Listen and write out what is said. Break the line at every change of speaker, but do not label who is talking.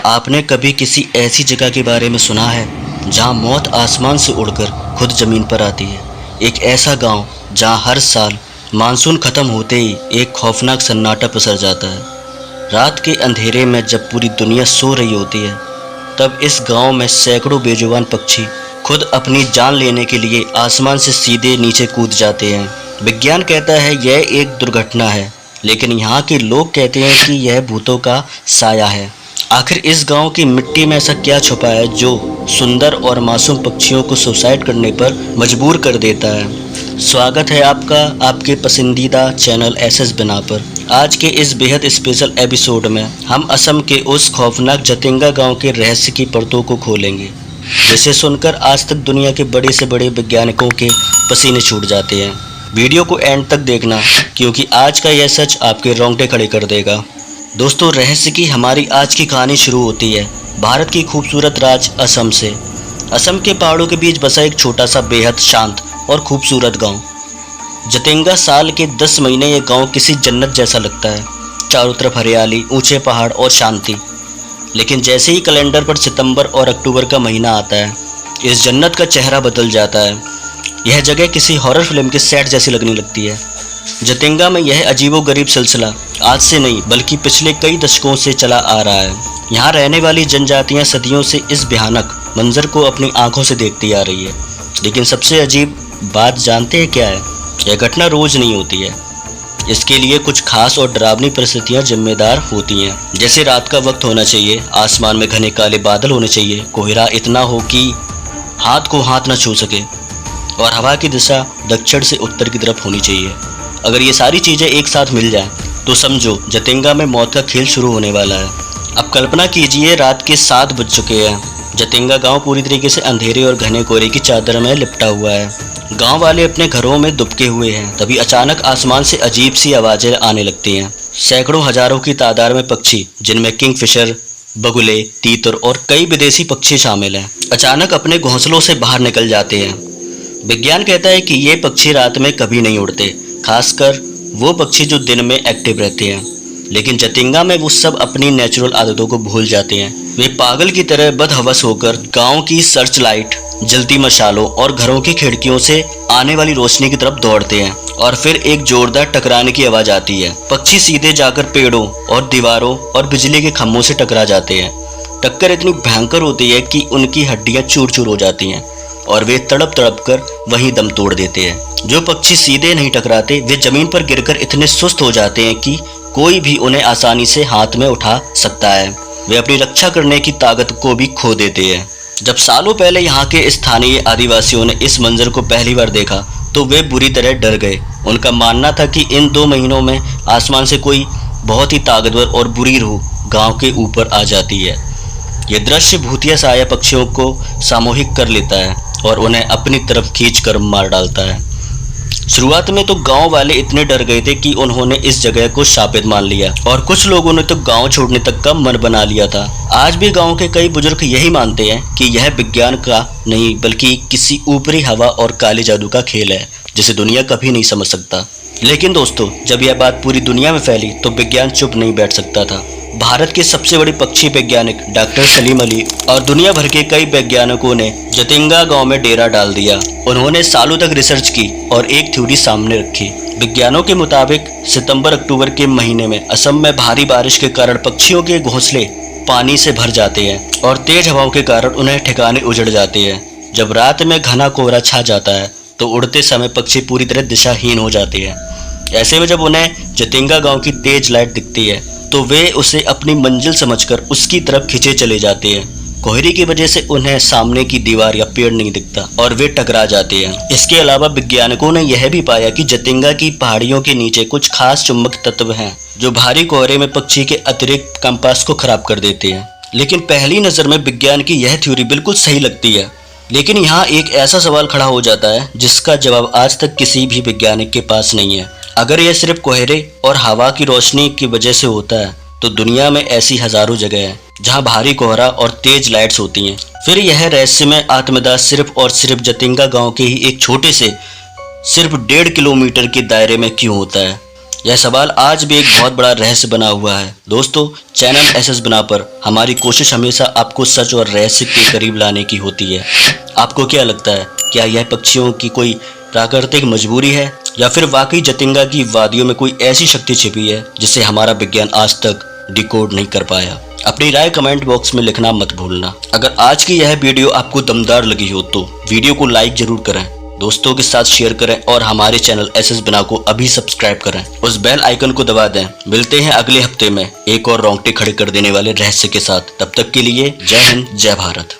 आपने कभी किसी ऐसी जगह के बारे में सुना है जहां मौत आसमान से उड़कर खुद ज़मीन पर आती है? एक ऐसा गांव जहां हर साल मानसून ख़त्म होते ही एक खौफनाक सन्नाटा पसर जाता है। रात के अंधेरे में जब पूरी दुनिया सो रही होती है, तब इस गांव में सैकड़ों बेजुबान पक्षी खुद अपनी जान लेने के लिए आसमान से सीधे नीचे कूद जाते हैं। विज्ञान कहता है यह एक दुर्घटना है, लेकिन यहाँ के लोग कहते हैं कि यह भूतों का साया है। आखिर इस गांव की मिट्टी में ऐसा क्या छुपा है जो सुंदर और मासूम पक्षियों को सुसाइड करने पर मजबूर कर देता है? स्वागत है आपका आपके पसंदीदा चैनल एसएस बिना पर। आज के इस बेहद स्पेशल एपिसोड में हम असम के उस खौफनाक जतिंगा गांव के रहस्य की परतों को खोलेंगे, जिसे सुनकर आज तक दुनिया के बड़े से बड़े वैज्ञानिकों के पसीने छूट जाते हैं। वीडियो को एंड तक देखना, क्योंकि आज का यह सच आपके रोंगटे खड़े कर देगा। दोस्तों, रहस्य की हमारी आज की कहानी शुरू होती है भारत की खूबसूरत राज्य असम से। असम के पहाड़ों के बीच बसा एक छोटा सा बेहद शांत और खूबसूरत गांव जतिंगा। साल के 10 महीने ये गांव किसी जन्नत जैसा लगता है। चारों तरफ हरियाली, ऊंचे पहाड़ और शांति। लेकिन जैसे ही कैलेंडर पर सितंबर और अक्टूबर का महीना आता है, इस जन्नत का चेहरा बदल जाता है। यह जगह किसी हॉरर फिल्म के सेट जैसी लगने लगती है। जतिंगा में यह अजीबोगरीब सिलसिला आज से नहीं बल्कि पिछले कई दशकों से चला आ रहा है। यहाँ रहने वाली जनजातियाँ सदियों से इस भयानक मंजर को अपनी आंखों से देखती आ रही है। लेकिन सबसे अजीब बात जानते हैं क्या है? यह घटना रोज नहीं होती है। इसके लिए कुछ खास और डरावनी परिस्थितियाँ जिम्मेदार होती हैं। जैसे रात का वक्त होना चाहिए, आसमान में घने काले बादल होने चाहिए, कोहरा इतना हो कि हाथ को हाथ न छू सके, और हवा की दिशा दक्षिण से उत्तर की तरफ होनी चाहिए। अगर ये सारी चीज़ें एक साथ मिल जाएं, तो समझो जतिंगा में मौत का खेल शुरू होने वाला है। अब कल्पना कीजिए, रात के 7 बज चुके हैं। जतिंगा गांव पूरी तरीके से अंधेरे और घने कोहरे की चादर में लिपटा हुआ है। गांव वाले अपने घरों में दुबके हुए हैं। तभी अचानक आसमान से अजीब सी आवाज़ें आने लगती हैं। सैकड़ों हजारों की तादाद में पक्षी, जिनमें किंगफिशर, बगुले, तीतर और कई विदेशी पक्षी शामिल हैं, अचानक अपने घोंसलों से बाहर निकल जाते हैं। विज्ञान कहता है कि ये पक्षी रात में कभी नहीं उड़ते, खासकर वो पक्षी जो दिन में एक्टिव रहते हैं। लेकिन जतिंगा में वो सब अपनी नेचुरल आदतों को भूल जाते हैं। वे पागल की तरह बदहवस होकर गांव की सर्च लाइट, जलती मशालों और घरों की खिड़कियों से आने वाली रोशनी की तरफ दौड़ते हैं। और फिर एक जोरदार टकराने की आवाज़ आती है। पक्षी सीधे जाकर पेड़ों और दीवारों और बिजली के खंभों से टकरा जाते हैं। टक्कर इतनी भयंकर होती है कि उनकी हड्डियां चूर चूर हो जाती हैं और वे तड़प तड़प कर वहीं दम तोड़ देते हैं। जो पक्षी सीधे नहीं टकराते, वे जमीन पर गिरकर इतने सुस्त हो जाते हैं कि कोई भी उन्हें आसानी से हाथ में उठा सकता है। वे अपनी रक्षा करने की ताकत को भी खो देते हैं। जब सालों पहले यहाँ के स्थानीय आदिवासियों ने इस मंजर को पहली बार देखा, तो वे बुरी तरह डर गए। उनका मानना था कि इन 2 महीनों में आसमान से कोई बहुत ही ताकतवर और बुरी रूह गांव के ऊपर आ जाती है। यह दृश्य भूतिया साया पक्षियों को सामूहिक कर लेता है और उन्हें अपनी तरफ खींचकर मार डालता है। शुरुआत में तो गांव वाले इतने डर गए थे कि उन्होंने इस जगह को शापित मान लिया, और कुछ लोगों ने तो गांव छोड़ने तक का मन बना लिया था। आज भी गांव के कई बुजुर्ग यही मानते हैं कि यह विज्ञान का नहीं बल्कि किसी ऊपरी हवा और काले जादू का खेल है, जिसे दुनिया कभी नहीं समझ सकता। लेकिन दोस्तों, जब यह बात पूरी दुनिया में फैली तो विज्ञान चुप नहीं बैठ सकता था। भारत के सबसे बड़े पक्षी वैज्ञानिक डॉक्टर सलीम अली और दुनिया भर के कई वैज्ञानिकों ने जतिंगा गांव में डेरा डाल दिया। उन्होंने सालों तक रिसर्च की और एक थ्योरी सामने रखी। विज्ञानों के मुताबिक सितंबर अक्टूबर के महीने में असम में भारी बारिश के कारण पक्षियों के घोंसले पानी से भर जाते हैं और तेज हवाओं के कारण उन्हें ठिकाने उजड़ जाते हैं। जब रात में घना कोहरा छा जाता है, तो उड़ते समय पक्षी पूरी तरह दिशाहीन हो जाते हैं। ऐसे में जब उन्हें जतिंगा गांव की तेज लाइट दिखती है, तो वे उसे अपनी मंजिल समझकर उसकी तरफ खींचे चले जाते हैं। कोहरे की वजह से उन्हें सामने की दीवार या पेड़ नहीं दिखता और वे टकरा जाते हैं। इसके अलावा वैज्ञानिकों ने यह भी पाया कि जतिंगा की पहाड़ियों के नीचे कुछ खास चुंबक तत्व हैं, जो भारी कोहरे में पक्षी के अतिरिक्त कंपास को खराब कर देते हैं। लेकिन पहली नज़र में विज्ञान की यह थ्योरी बिल्कुल सही लगती है। लेकिन यहाँ एक ऐसा सवाल खड़ा हो जाता है जिसका जवाब आज तक किसी भी वैज्ञानिक के पास नहीं है। अगर यह सिर्फ कोहरे और हवा की रोशनी की वजह से होता है, तो दुनिया में ऐसी हजारों जगह हैं जहां भारी कोहरा और तेज लाइट्स होती हैं। फिर यह रहस्यमय आत्मदाह सिर्फ और सिर्फ जतिंगा गांव के ही एक छोटे से सिर्फ 1.5 किलोमीटर के दायरे में क्यों होता है? यह सवाल आज भी एक बहुत बड़ा रहस्य बना हुआ है। दोस्तों, चैनल एसएस बिना पर हमारी कोशिश हमेशा आपको सच और रहस्य के करीब लाने की होती है। आपको क्या लगता है, क्या यह पक्षियों की कोई प्राकृतिक मजबूरी है या फिर वाकई जतिंगा की वादियों में कोई ऐसी शक्ति छिपी है जिसे हमारा विज्ञान आज तक डिकोड नहीं कर पाया? अपनी राय कमेंट बॉक्स में लिखना मत भूलना। अगर आज की यह वीडियो आपको दमदार लगी हो तो वीडियो को लाइक जरूर करें, दोस्तों के साथ शेयर करें और हमारे चैनल एसएस बिना को अभी सब्सक्राइब करें। उस बेल आइकन को दबा दें। मिलते हैं अगले हफ्ते में एक और रोंगटे खड़े कर देने वाले रहस्य के साथ। तब तक के लिए जय हिंद, जय भारत।